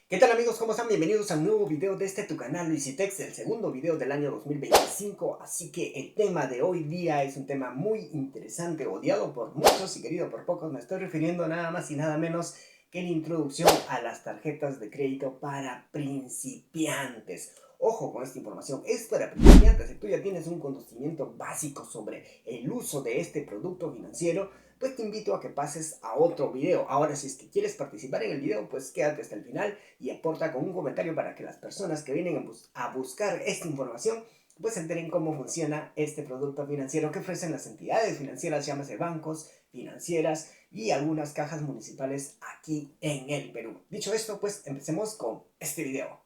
¿Qué tal amigos? ¿Cómo están? Bienvenidos a un nuevo video de tu canal Luisitex, el segundo video del año 2025. Así que el tema de hoy día es un tema muy interesante, odiado por muchos y querido por pocos. Me estoy refiriendo nada más y nada menos que la introducción a las tarjetas de crédito para principiantes. Ojo con esta información, es para principiantes. Si tú ya tienes un conocimiento básico sobre el uso de este producto financiero, pues te invito a que pases a otro video. Ahora, si es que quieres participar en el video, pues quédate hasta el final y aporta con un comentario para que las personas que vienen a buscar esta información pues se enteren cómo funciona este producto financiero que ofrecen las entidades financieras, llámese bancos, financieras y algunas cajas municipales aquí en el Perú. Dicho esto, pues empecemos con este video.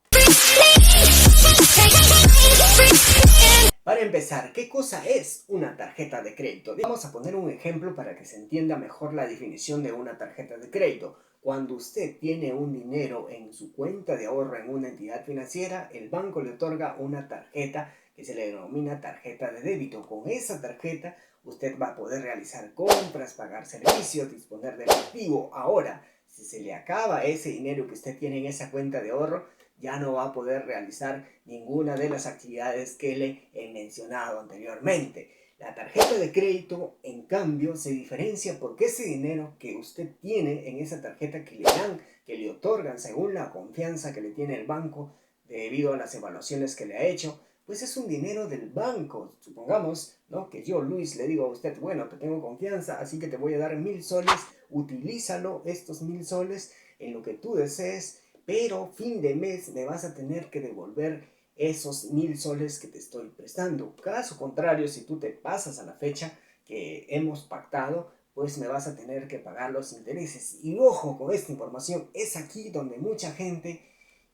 Para empezar, ¿qué cosa es una tarjeta de crédito? Vamos a poner un ejemplo para que se entienda mejor la definición de una tarjeta de crédito. Cuando usted tiene un dinero en su cuenta de ahorro en una entidad financiera, el banco le otorga una tarjeta que se le denomina tarjeta de débito. Con esa tarjeta usted va a poder realizar compras, pagar servicios, disponer de efectivo. Ahora, si se le acaba ese dinero que usted tiene en esa cuenta de ahorro, ya no va a poder realizar ninguna de las actividades que le he mencionado anteriormente. La tarjeta de crédito, en cambio, se diferencia porque ese dinero que usted tiene en esa tarjeta que le dan, que le otorgan según la confianza que le tiene el banco, debido a las evaluaciones que le ha hecho, pues es un dinero del banco. Supongamos, ¿no?, que yo, Luis, le digo a usted, bueno, te tengo confianza, así que te voy a dar 1000 soles, utilízalo, estos 1000 soles, en lo que tú desees, pero fin de mes me vas a tener que devolver esos 1000 soles que te estoy prestando. Caso contrario, si tú te pasas a la fecha que hemos pactado, pues me vas a tener que pagar los intereses. Y ojo con esta información, es aquí donde mucha gente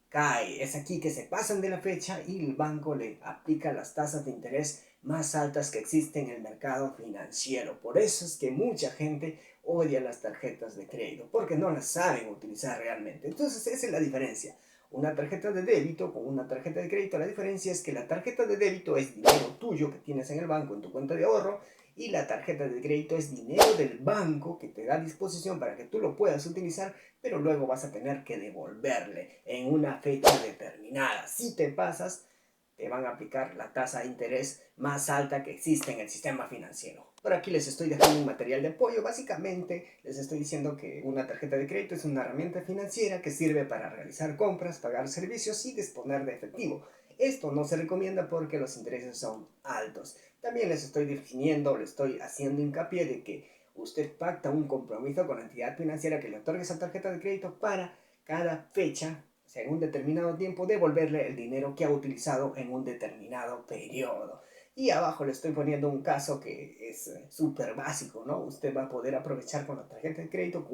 cae. Es aquí que se pasan de la fecha y el banco le aplica las tasas de interés más altas que existen en el mercado financiero. Por eso es que mucha gente odia las tarjetas de crédito, porque no las saben utilizar realmente. Entonces esa es la diferencia. Una tarjeta de débito con una tarjeta de crédito, la diferencia es que la tarjeta de débito es dinero tuyo que tienes en el banco, en tu cuenta de ahorro, y la tarjeta de crédito es dinero del banco que te da a disposición para que tú lo puedas utilizar, pero luego vas a tener que devolverle en una fecha determinada. Si te pasas, te van a aplicar la tasa de interés más alta que existe en el sistema financiero. Por aquí les estoy dejando un material de apoyo. Básicamente les estoy diciendo que una tarjeta de crédito es una herramienta financiera que sirve para realizar compras, pagar servicios y disponer de efectivo. Esto no se recomienda porque los intereses son altos. También les estoy definiendo, les estoy haciendo hincapié de que usted pacta un compromiso con la entidad financiera que le otorgue esa tarjeta de crédito para cada fecha, o sea, en un determinado tiempo, devolverle el dinero que ha utilizado en un determinado periodo. Y abajo le estoy poniendo un caso que es súper básico, ¿no? Usted va a poder aprovechar con la tarjeta de crédito,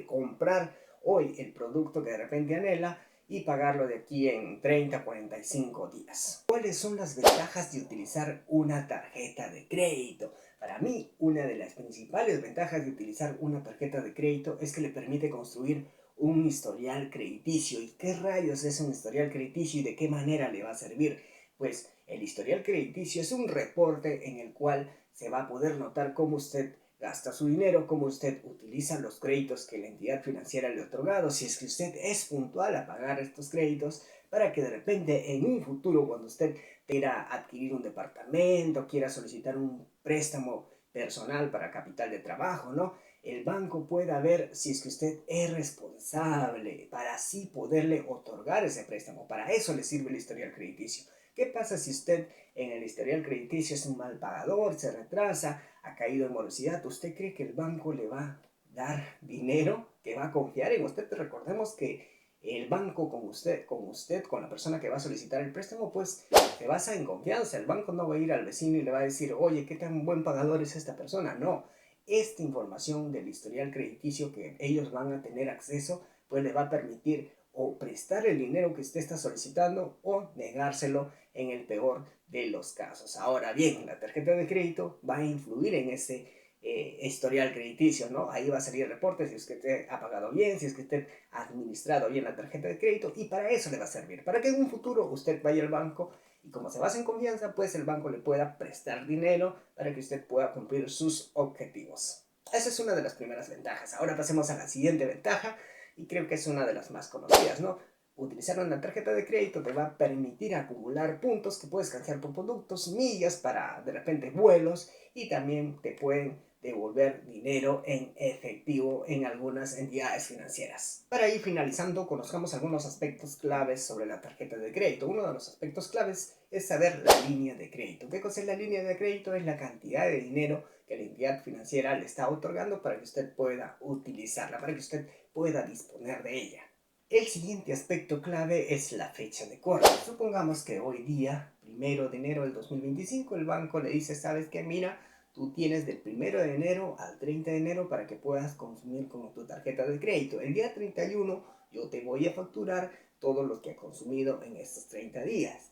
comprar hoy el producto que de repente anhela y pagarlo de aquí en 30 a 45 días. ¿Cuáles son las ventajas de utilizar una tarjeta de crédito? Para mí, una de las principales ventajas de utilizar una tarjeta de crédito es que le permite construir un historial crediticio. ¿Y qué rayos es un historial crediticio y de qué manera le va a servir? Pues el historial crediticio es un reporte en el cual se va a poder notar cómo usted gasta su dinero, cómo usted utiliza los créditos que la entidad financiera le ha otorgado, si es que usted es puntual a pagar estos créditos, para que de repente en un futuro, cuando usted quiera adquirir un departamento, quiera solicitar un préstamo personal para capital de trabajo, ¿no?, el banco pueda ver si es que usted es responsable para así poderle otorgar ese préstamo. Para eso le sirve el historial crediticio. ¿Qué pasa si usted en el historial crediticio es un mal pagador, se retrasa, ha caído en morosidad? ¿Usted cree que el banco le va a dar dinero, que va a confiar en usted? Recordemos que el banco con la persona que va a solicitar el préstamo, pues se basa en confianza. El banco no va a ir al vecino y le va a decir, oye, ¿qué tan buen pagador es esta persona? No. Esta información del historial crediticio que ellos van a tener acceso, pues le va a permitir o prestar el dinero que usted está solicitando o negárselo en el peor de los casos. Ahora bien, la tarjeta de crédito va a influir en ese historial crediticio, ¿no? Ahí va a salir el reporte si es que usted ha pagado bien, si es que usted ha administrado bien la tarjeta de crédito, y para eso le va a servir, para que en un futuro usted vaya al banco y como se basa en confianza, pues el banco le pueda prestar dinero para que usted pueda cumplir sus objetivos. Esa es una de las primeras ventajas. Ahora pasemos a la siguiente ventaja, y creo que es una de las más conocidas, ¿no? Utilizar una tarjeta de crédito te va a permitir acumular puntos que puedes canjear por productos, millas para de repente vuelos y también te pueden devolver dinero en efectivo en algunas entidades financieras. Para ir finalizando, conozcamos algunos aspectos claves sobre la tarjeta de crédito. Uno de los aspectos claves es saber la línea de crédito. ¿Qué cosa es la línea de crédito? Es la cantidad de dinero que la entidad financiera le está otorgando para que usted pueda utilizarla, para que usted pueda disponer de ella. El siguiente aspecto clave es la fecha de corte. Supongamos que hoy día, 1 de enero del 2025, el banco le dice, ¿sabes qué? Mira, tú tienes del 1 de enero al 30 de enero para que puedas consumir con tu tarjeta de crédito. El día 31 yo te voy a facturar todo lo que he consumido en estos 30 días.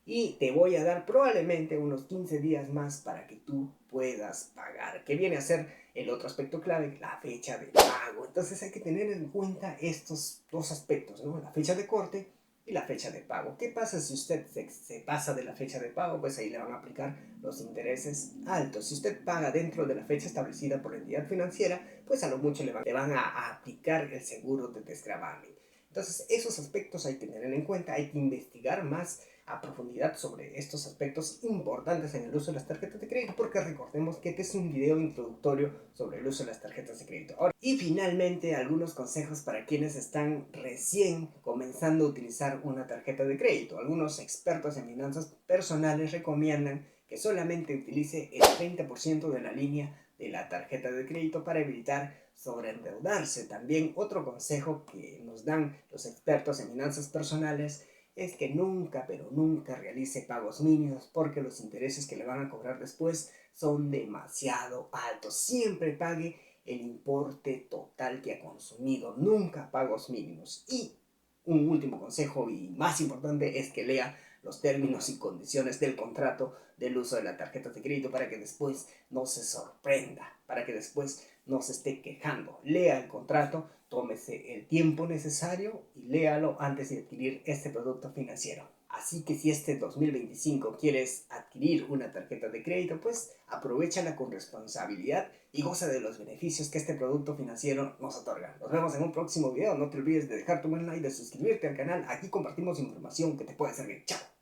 Y te voy a dar probablemente unos 15 días más para que tú puedas pagar. ¿Qué viene a ser el otro aspecto clave? La fecha de pago. Entonces hay que tener en cuenta estos dos aspectos, ¿no? La fecha de corte y la fecha de pago. ¿Qué pasa si usted se pasa de la fecha de pago? Pues ahí le van a aplicar los intereses altos. Si usted paga dentro de la fecha establecida por la entidad financiera, pues a lo mucho le van a aplicar el seguro de desgravamen. Entonces esos aspectos hay que tener en cuenta, hay que investigar más a profundidad sobre estos aspectos importantes en el uso de las tarjetas de crédito, porque recordemos que este es un video introductorio sobre el uso de las tarjetas de crédito. Y finalmente, algunos consejos para quienes están recién comenzando a utilizar una tarjeta de crédito. Algunos expertos en finanzas personales recomiendan que solamente utilice el 30% de la línea de la tarjeta de crédito para evitar sobreendeudarse. También otro consejo que nos dan los expertos en finanzas personales es que nunca, pero nunca realice pagos mínimos porque los intereses que le van a cobrar después son demasiado altos. Siempre pague el importe total que ha consumido, nunca pagos mínimos. Y un último consejo y más importante es que lea los términos y condiciones del contrato del uso de la tarjeta de crédito para que después no se sorprenda, para que después no se esté quejando. Lea el contrato, tómese el tiempo necesario y léalo antes de adquirir este producto financiero. Así que si este 2025 quieres adquirir una tarjeta de crédito, pues aprovéchala con responsabilidad y goza de los beneficios que este producto financiero nos otorga. Nos vemos en un próximo video. No te olvides de dejar tu buen like, de suscribirte al canal. Aquí compartimos información que te puede servir. ¡Chao!